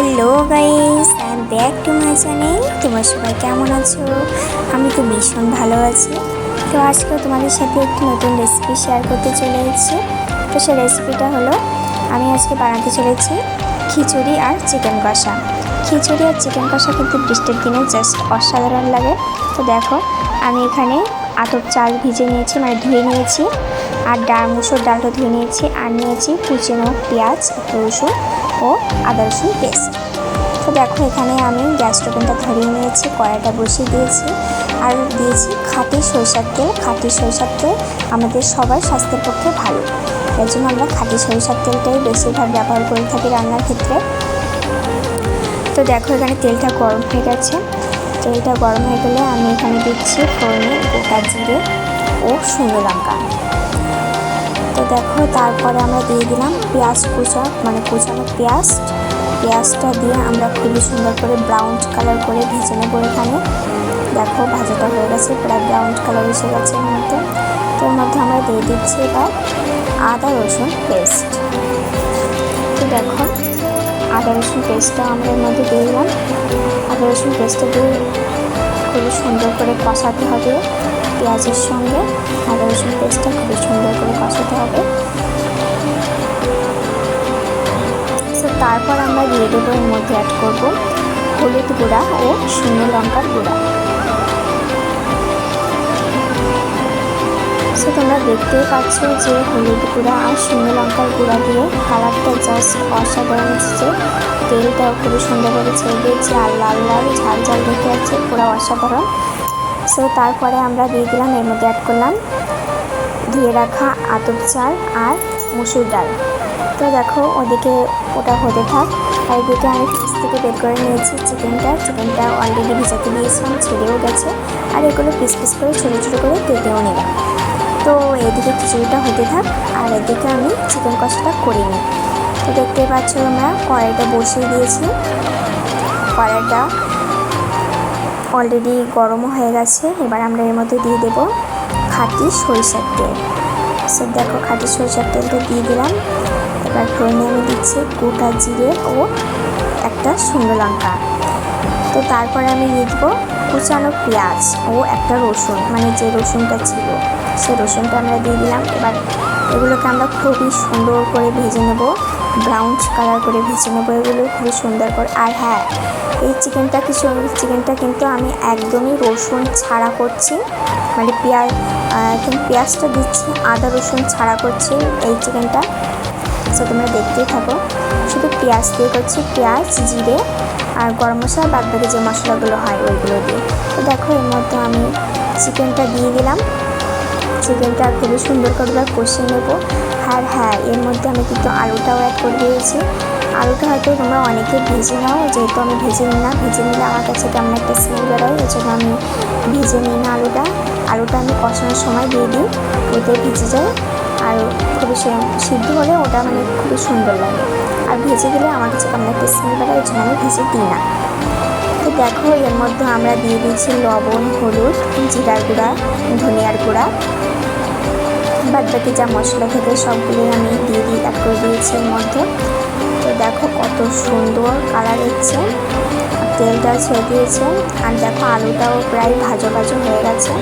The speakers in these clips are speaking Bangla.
Hello guys, I am back to my channel. তোমরা সবাই কেমন আছো? আমি তো ভীষণ ভালো আছি। তো আজকেও তোমাদের সাথে একটি নতুন রেসিপি শেয়ার করতে চলে এসেছি। তো সেই রেসিপিটা হলো, আমি আজকে বানাতে চলেছি খিচুড়ি আর চিকেন কষা। খিচুড়ি আর চিকেন কষা কিন্তু বৃষ্টির দিনে জাস্ট অসাধারণ লাগে। তো দেখো, আমি এখানে আতপ চাল ভিজে নিয়েছি, মানে ধুয়ে নিয়েছি, আর মুসুর ডালটা ধুয়ে নিয়েছি, আর নিয়েছি কুচনো পেঁয়াজ, রসুন ও আদা রসুন পেস্ট। তো দেখো, এখানে আমি গ্যাস ওভেনটা ধরিয়ে নিয়েছি, কড়াইটা বসিয়ে দিয়েছি, আর দিয়েছি খাঁটি সরিষার তেল। খাঁটি সরিষার তেল আমাদের সবার স্বাস্থ্যের পক্ষে ভালো, এর জন্য আমরা খাঁটি সরিষার তেলটাই বেশিরভাগ ব্যবহার করে থাকি রান্নার ক্ষেত্রে। তো দেখো, এখানে তেলটা গরম হয়ে গেছে। তেলটা গরম হয়ে গেলে আমি এখানে দিচ্ছি ফোড়নে গোটা জিরে ও শুকনো লঙ্কা। তো দেখো, তারপরে আমরা দিয়ে দিলাম পেঁয়াজ কুচানো পেঁয়াজটা দিয়ে আমরা খুবই সুন্দর করে ব্রাউন কালার করে ভেজে নেবো। এখানে দেখো, ভাজাটা হয়ে গেছে, প্রায় ব্রাউন কালার এসে গেছে এর মধ্যে। তো এর মধ্যে আমরা দিয়ে দিচ্ছি এবার আদা রসুন পেস্ট। তো দেখো, আদা রসুন পেস্টটা আমরা এর মধ্যে দিয়ে দিলাম। আদা রসুন পেস্টটা দিয়ে খুবই সুন্দর করে কষাতে হবে পেঁয়াজের সঙ্গে। আদা রসুন পেস্টটা খুবই সুন্দর করে কষাতে হবে। তো তারপর আমরা দিয়ে দেবো, এর মধ্যে অ্যাড করবো হলুদ গুঁড়া ও শুকনো লঙ্কার গুঁড়া। তো তোমরা দেখতেই পাচ্ছ যে হলুদ গুঁড়া আর শুকনো লঙ্কার গুঁড়া দিয়ে কালারটা জাস্ট অসাধারণ এসেছে। তেলটাও খুবই সুন্দরভাবে ছেড়ে দিয়েছে, আর লাল লাল ঝাল ঝাল দেখতে যাচ্ছে, পুরো অসাধারণ। সো তারপরে আমরা দিয়ে দিলাম, এর মধ্যে অ্যাড করলাম ধুয়ে রাখা আতপ চাল আর মুসুর ডাল। তো দেখো, ওদিকে ওটা হতে থাক, আর এদিকে আমি ফ্রিজ থেকে বের করে নিয়েছি চিকেনটা অলরেডি ভিজাতে দিয়েছিলাম, ছেড়েও গেছে, আর এগুলো পিস পিস করে ছোটো ছোটো করে কেটেও নিলাম। তো এদিকে খিচুড়িটা হতে থাক, আর এদিকে আমি চিকেন কষাটা করে নিই। তো দেখতে পাচ্ছ, আমরা কড়াইটা বসিয়ে দিয়েছি, কড়াইটা অলরেডি গরমও হয়ে গেছে। এবার আমরা এর মধ্যে দিয়ে দেবো খাঁটি সরিষার তেল। সো দেখো, খাঁটি সরিষার তেলটা দিয়ে দিলাম। এবার ফোড়নে আমি দিচ্ছি গোটা জিরে ও একটা শুকনো লঙ্কা। তো তারপরে আমি দিয়ে দেবো কুচানো পেঁয়াজ ও একটা রসুন, মানে যে রসুনটা ছিল সেই রসুনটা আমরা দিয়ে দিলাম। এবার এগুলোকে আমরা খুবই সুন্দর করে ভেজে নেব, ব্রাউন কালার করে ভেজে নেবো এগুলো খুবই সুন্দর করে। আর হ্যাঁ, এই চিকেনটা কিন্তু আমি একদমই রসুন ছাড়া করছি, মানে পেঁয়াজটা দিচ্ছি, আদা রসুন ছাড়া করছি এই চিকেনটা। সো তোমরা দেখতেই থাকো, শুধু পেঁয়াজ দিয়ে করছি, পেঁয়াজ, জিরে আর গরম মশলা, বাদ বাকি যে মশলাগুলো হয় ওইগুলো দিয়ে। তো দেখো, এর মধ্যে আমি চিকেনটা দিয়ে দিলাম, চিকেনটা খুবই সুন্দর করে কষিয়ে নেবো। আর হ্যাঁ, এর মধ্যে আমি কিন্তু আলুটাও অ্যাড করে দিয়েছি। আলুটা হয়তো তোমরা অনেকে ভেজে নাও, যেহেতু আমি ভেজে নিই না, ভেজে নিলে আমার কাছে কেমন একটা স্মেল বেরোয়, এই জন্য আমি ভেজে নিই না আলুটা আমি কষানোর সময় দিয়ে দিই, ওতে ভিজে যায়, আর খুবই সিদ্ধ হলে ওটা মানে খুবই সুন্দর লাগে। আর ভেজে দিলে আমার কাছে কেমন একটা স্মেল বেরোয়, এই জন্য আমি ভেজে দিই না। তো দেখো, এর মধ্যে আমরা দিয়ে দিয়েছি লবণ, হলুদ, জিরার গুঁড়া, ধনিয়ার গুঁড়া, বাদ বাকি যা মশলা থেকে সবগুলোই আমি অ্যাড করে দিয়েছি এর মধ্যে। তো দেখো, কত সুন্দর কালার এসেছে, তেলটাও ছেড়ে দিয়েছে, আর দেখো আলুটাও প্রায় ভাজা হয়ে গেছে,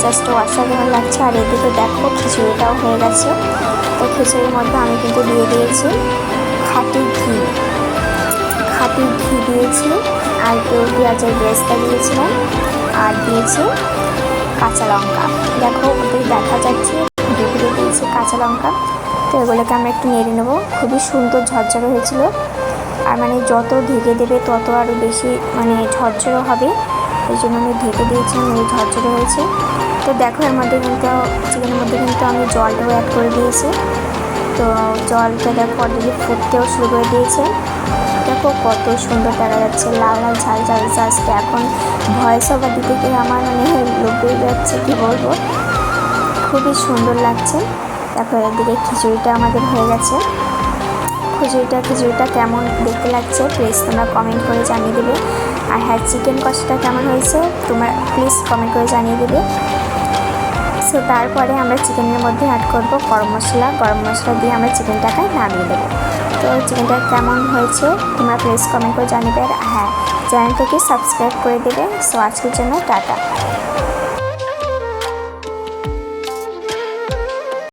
জাস্ট অসাধারণ লাগছে। আর এদিকে দেখো, খিচুড়িটাও হয়ে গেছে। তো খিচুড়ির মধ্যে আমি কিন্তু দিয়ে দিয়েছি খাঁটি ঘি দিয়েছি, আর কেউ পেঁয়াজের বেরেস্তা দিয়েছিলাম, আর দিয়েছি কাঁচা লঙ্কা। দেখো, ওদের দেখা যাচ্ছে দিয়ে দিয়েছি কাঁচা লঙ্কা। তো এগুলোকে আমরা একটু নেড়ে নেবো। খুবই সুন্দর ঝরঝরে হয়েছিল, আর মানে যত ঢেকে দেবে তত আরও বেশি মানে ঝরঝরে হবে, এই জন্য আমি ঢেকে দিয়েছিলাম, এই ঝরঝরে হয়েছে। তো দেখো, এর মধ্যে কিন্তু চিকেনের মধ্যে কিন্তু আমি জলটাও অ্যাড করে দিয়েছি। তো জলটা দেখো অলরেডি ফুটতেও শুরু করে দিয়েছে। দেখো, কত সুন্দর দেখা যাচ্ছে, লাল লাল ঝাল ঝাল, জাস্ট এখন ভয়েস ওভার দিতে গিয়ে আমার মানে লোভ পেয়ে যাচ্ছে, কী বলবো, খুবই সুন্দর লাগছে। দেখো, একদিকে খিচুড়িটা আমাদের হয়ে গেছে। খিচুড়িটা কেমন দেখতে লাগছে প্লিজ তোমরা কমেন্ট করে জানিয়ে দেবে। আর হ্যাঁ, চিকেন কষাটা কেমন হয়েছে তোমরা প্লিজ কমেন্ট করে জানিয়ে দেবে। সো তারপরে আমরা চিকেনের মধ্যে অ্যাড করব গরম মশলা দিয়ে আমরা চিকেনটাকে নামিয়ে দেবো। তো চিকেনটা কেমন হয়েছে তোমরা প্লিজ কমেন্ট করে জানিবে। আর হ্যাঁ, চ্যানেলটাকে সাবস্ক্রাইব করে দেবে। সো আজকের জন্য টাটা।